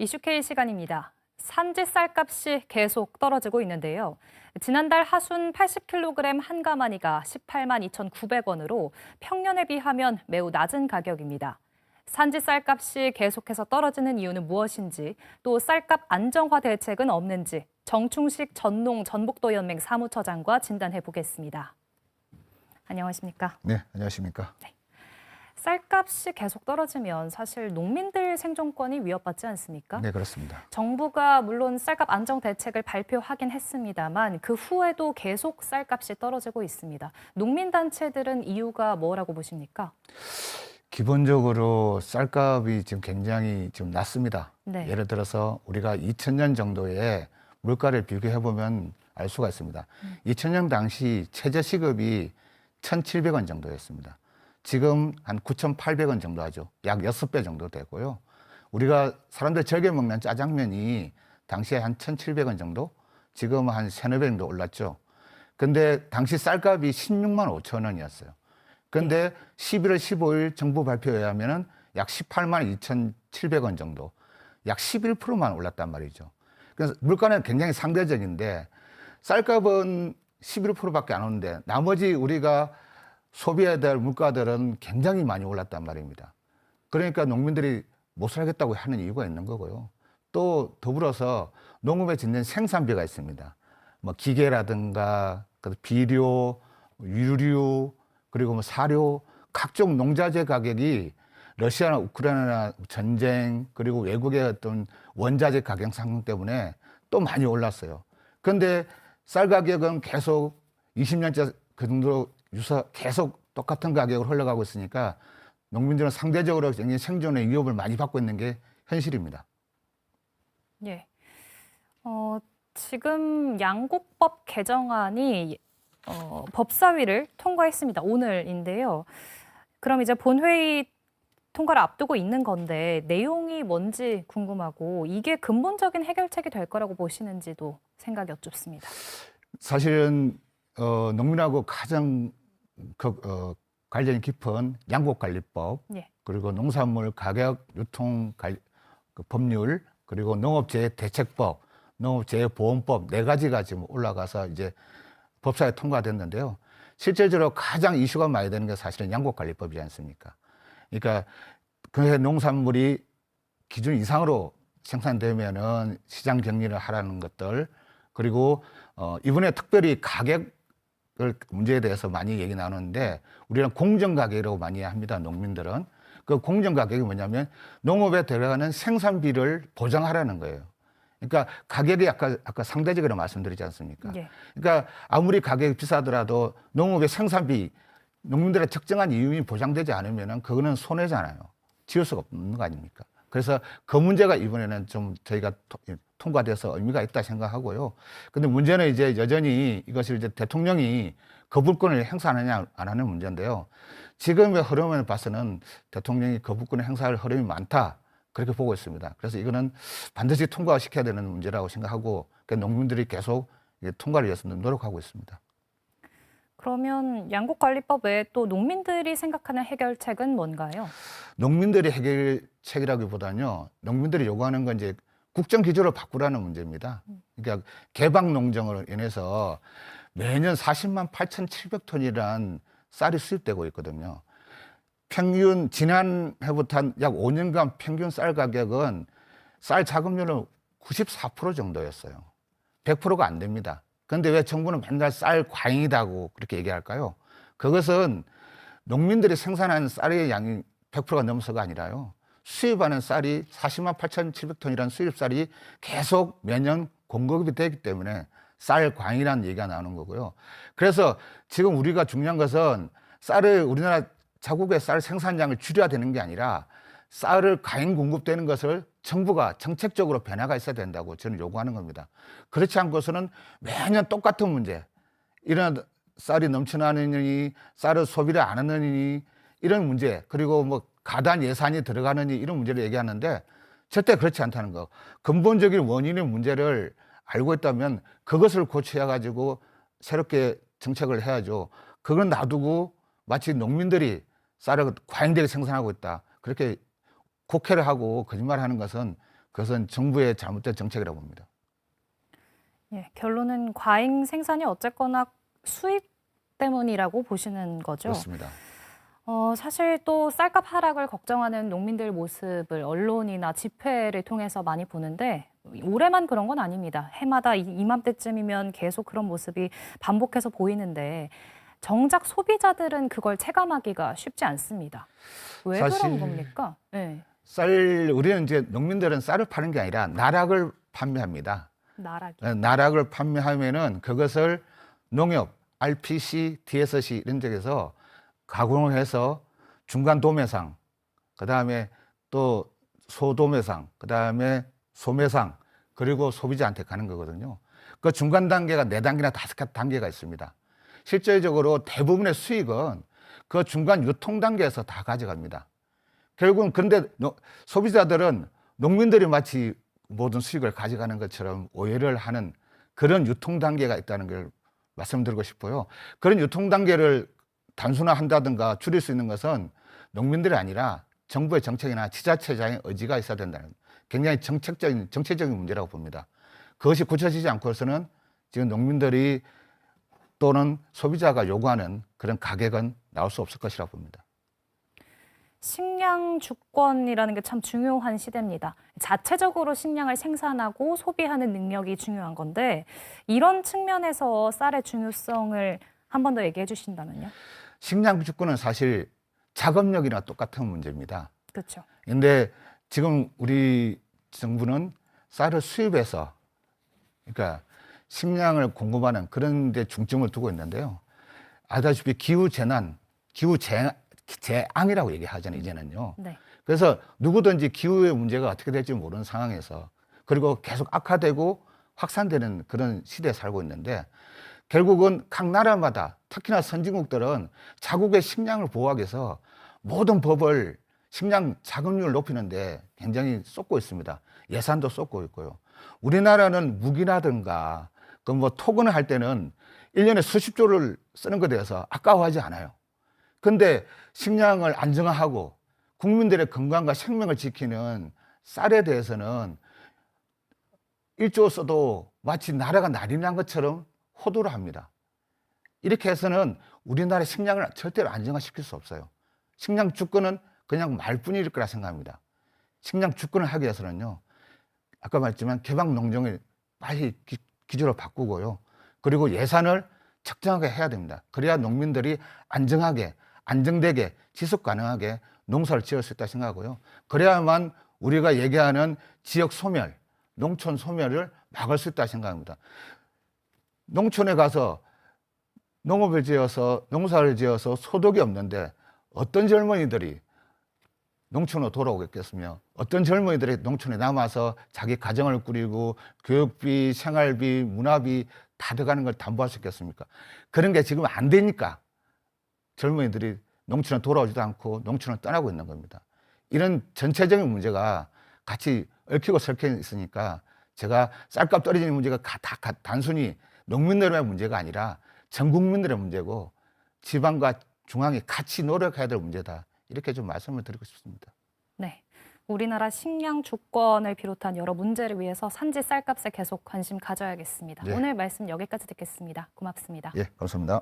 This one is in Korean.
이슈K 시간입니다. 산지 쌀값이 계속 떨어지고 있는데요. 지난달 하순 80kg 한 가마니가 18만 2,900원으로 평년에 비하면 매우 낮은 가격입니다. 산지 쌀값이 계속해서 떨어지는 이유는 무엇인지, 또 쌀값 안정화 대책은 없는지 정충식 전농 전북도연맹 사무처장과 진단해 보겠습니다. 안녕하십니까? 네, 안녕하십니까? 네. 쌀값이 계속 떨어지면 사실 농민들 생존권이 위협받지 않습니까? 네, 그렇습니다. 정부가 물론 쌀값 안정 대책을 발표하긴 했습니다만 그 후에도 계속 쌀값이 떨어지고 있습니다. 농민단체들은 이유가 뭐라고 보십니까? 기본적으로 쌀값이 지금 굉장히 지금 낮습니다. 네. 예를 들어서 우리가 2000년 정도의 물가를 비교해보면 알 수가 있습니다. 2000년 당시 최저시급이 1,700원 정도였습니다. 지금 한 9,800원 정도 하죠. 약 6배 정도 되고요. 우리가 사람들 즐겨 먹는 짜장면이 당시에 한 1,700원 정도? 지금 한 3,400원 정도 올랐죠. 근데 당시 쌀값이 16만 5천 원이었어요. 근데 11월 15일 정부 발표에 의하면은 약 18만 2,700원 정도, 약 11%만 올랐단 말이죠. 그래서 물가는 굉장히 상대적인데 쌀값은 11%밖에 안 오는데 나머지 우리가 소비해야 될 물가들은 굉장히 많이 올랐단 말입니다. 그러니까 농민들이 못 살겠다고 하는 이유가 있는 거고요. 또 더불어서 농업에 짓는 생산비가 있습니다. 뭐 기계라든가 비료, 유류, 그리고 뭐 사료, 각종 농자재 가격이 러시아나 우크라이나 전쟁, 그리고 외국의 어떤 원자재 가격 상승 때문에 또 많이 올랐어요. 그런데 쌀 가격은 계속 20년째 그 정도로 계속 똑같은 가격으로 흘러가고 있으니까 농민들은 상대적으로 굉장히 생존의 위협을 많이 받고 있는 게 현실입니다. 예. 지금 양곡법 개정안이 법사위를 통과했습니다. 오늘인데요. 그럼 이제 본회의 통과를 앞두고 있는 건데 내용이 뭔지 궁금하고 이게 근본적인 해결책이 될 거라고 보시는지도 생각이 여쭙습니다. 사실은 농민하고 가장 관련이 깊은 양곡관리법, 예. 그리고 농산물 가격 유통 법률, 그리고 농업재해대책법, 농업재해보험법 4가지가 지금 올라가서 이제 법사위에 통과됐는데요. 실질적으로 가장 이슈가 많이 되는 게 사실은 양곡관리법이지 않습니까? 그러니까 그 농산물이 기준 이상으로 생산되면은 시장 정리를 하라는 것들, 그리고 이번에 특별히 가격 문제에 대해서 많이 얘기 나누는데 우리는 공정가격이라고 많이 합니다. 농민들은. 그 공정가격이 뭐냐면 농업에 들어가는 생산비를 보장하라는 거예요. 그러니까 가격이 아까 상대적으로 말씀드리지 않습니까? 예. 그러니까 아무리 가격이 비싸더라도 농업의 생산비, 농민들의 적정한 이윤이 보장되지 않으면 그거는 손해잖아요. 지을 수가 없는 거 아닙니까? 그래서 그 문제가 이번에는 좀 저희가 통과돼서 의미가 있다 생각하고요. 근데 문제는 이제 여전히 이것을 이제 대통령이 거부권을 행사하느냐 안 하는 문제인데요. 지금의 흐름을 봐서는 대통령이 거부권을 행사할 흐름이 많다. 그렇게 보고 있습니다. 그래서 이거는 반드시 통과시켜야 되는 문제라고 생각하고 농민들이 계속 통과를 위해서 노력하고 있습니다. 그러면 양곡관리법 외에 또 농민들이 생각하는 해결책은 뭔가요? 농민들의 해결책이라기보다는요. 농민들이 요구하는 건 이제 국정기조를 바꾸라는 문제입니다. 그러니까 개방농정으로 인해서 매년 40만 8,700톤이란 쌀이 수입되고 있거든요. 평균 지난해부터 한 약 5년간 평균 쌀 가격은 쌀 자급률은 94% 정도였어요. 100%가 안 됩니다. 그런데 왜 정부는 맨날 쌀 과잉이다고 그렇게 얘기할까요? 그것은 농민들이 생산한 쌀의 양이 100%가 넘어서가 아니라요. 수입하는 쌀이 40만 8,700톤이라는 수입쌀이 계속 매년 공급이 되기 때문에 쌀 과잉이라는 얘기가 나오는 거고요. 그래서 지금 우리가 중요한 것은 쌀을 우리나라 자국의 쌀 생산량을 줄여야 되는 게 아니라 쌀을 과잉 공급되는 것을 정부가 정책적으로 변화가 있어야 된다고 저는 요구하는 겁니다. 그렇지 않고서는 매년 똑같은 문제, 이런 쌀이 넘쳐나느니, 쌀을 소비를 안 하느니, 이런 문제, 그리고 뭐 가단 예산이 들어가느니 이런 문제를 얘기하는데 절대 그렇지 않다는 거. 근본적인 원인의 문제를 알고 있다면 그것을 고쳐야 가지고 새롭게 정책을 해야죠. 그건 놔두고 마치 농민들이 쌀을 과잉되게 생산하고 있다. 그렇게 곡해를 하고 거짓말하는 것은 그것은 정부의 잘못된 정책이라고 봅니다. 예, 결론은 과잉 생산이 어쨌거나 수입 때문이라고 보시는 거죠? 그렇습니다. 사실 또 쌀값 하락을 걱정하는 농민들 모습을 언론이나 집회를 통해서 많이 보는데 올해만 그런 건 아닙니다. 해마다 이맘때쯤이면 계속 그런 모습이 반복해서 보이는데 정작 소비자들은 그걸 체감하기가 쉽지 않습니다. 왜 사실 그런 겁니까? 네. 우리는 이제 농민들은 쌀을 파는 게 아니라 나락을 판매합니다. 나락이. 나락을 판매하면은 그것을 농협, RPC, DSC 이런 데에서 가공을 해서 중간 도매상, 그 다음에 또 소도매상, 그 다음에 소매상, 그리고 소비자한테 가는 거거든요. 그 중간 단계가 4단계나 5단계가 있습니다. 실질적으로 대부분의 수익은 그 중간 유통 단계에서 다 가져갑니다. 결국은 근데 소비자들은 농민들이 마치 모든 수익을 가져가는 것처럼 오해를 하는 그런 유통 단계가 있다는 걸 말씀드리고 싶고요. 그런 유통 단계를 단순화한다든가 줄일 수 있는 것은 농민들이 아니라 정부의 정책이나 지자체장의 의지가 있어야 된다는 굉장히 정책적인 문제라고 봅니다. 그것이 굳혀지지 않고서는 지금 농민들이 또는 소비자가 요구하는 그런 가격은 나올 수 없을 것이라고 봅니다. 식량 주권이라는 게 참 중요한 시대입니다. 자체적으로 식량을 생산하고 소비하는 능력이 중요한 건데 이런 측면에서 쌀의 중요성을 한 번 더 얘기해 주신다면요. 식량 주권은 사실 작업력이나 똑같은 문제입니다. 그렇죠. 근데 지금 우리 정부는 쌀을 수입해서 그러니까 식량을 공급하는 그런 데 중점을 두고 있는데요. 아다시피 기후재난, 기후재앙이라고 얘기하잖아요, 이제는요. 네. 그래서 누구든지 기후의 문제가 어떻게 될지 모르는 상황에서 그리고 계속 악화되고 확산되는 그런 시대에 살고 있는데 결국은 각 나라마다 특히나 선진국들은 자국의 식량을 보호하기 위해서 모든 법을 식량 자급률을 높이는데 굉장히 쏟고 있습니다. 예산도 쏟고 있고요. 우리나라는 무기라든가 그 뭐 토건을 할 때는 1년에 수십조를 쓰는 것에 대해서 아까워하지 않아요. 근데 식량을 안정화하고 국민들의 건강과 생명을 지키는 쌀에 대해서는 1조 써도 마치 나라가 난리 난 것처럼 호도를 합니다. 이렇게 해서는 우리나라의 식량을 절대로 안정화시킬 수 없어요. 식량 주권은 그냥 말뿐일 거라 생각합니다. 식량 주권을 하기 위해서는요, 아까 말했지만 개방 농정을 빨리 기조로 바꾸고요. 그리고 예산을 적정하게 해야 됩니다. 그래야 농민들이 안정하게, 안정되게, 지속 가능하게 농사를 지을 수 있다 생각하고요. 그래야만 우리가 얘기하는 지역 소멸, 농촌 소멸을 막을 수 있다 생각합니다. 농촌에 가서 농업을 지어서 농사를 지어서 소득이 없는데 어떤 젊은이들이 농촌으로 돌아오겠겠으며 어떤 젊은이들이 농촌에 남아서 자기 가정을 꾸리고 교육비, 생활비, 문화비 다 들어가는 걸 담보할 수 있겠습니까? 그런 게 지금 안 되니까 젊은이들이 농촌에 돌아오지도 않고 농촌을 떠나고 있는 겁니다. 이런 전체적인 문제가 같이 얽히고 설켜 있으니까 제가 쌀값 떨어지는 문제가 단순히 농민들의 문제가 아니라 전 국민들의 문제고 지방과 중앙이 같이 노력해야 될 문제다. 이렇게 좀 말씀을 드리고 싶습니다. 네. 우리나라 식량 주권을 비롯한 여러 문제를 위해서 산지 쌀값에 계속 관심 가져야겠습니다. 예. 오늘 말씀 여기까지 듣겠습니다. 고맙습니다. 예, 감사합니다.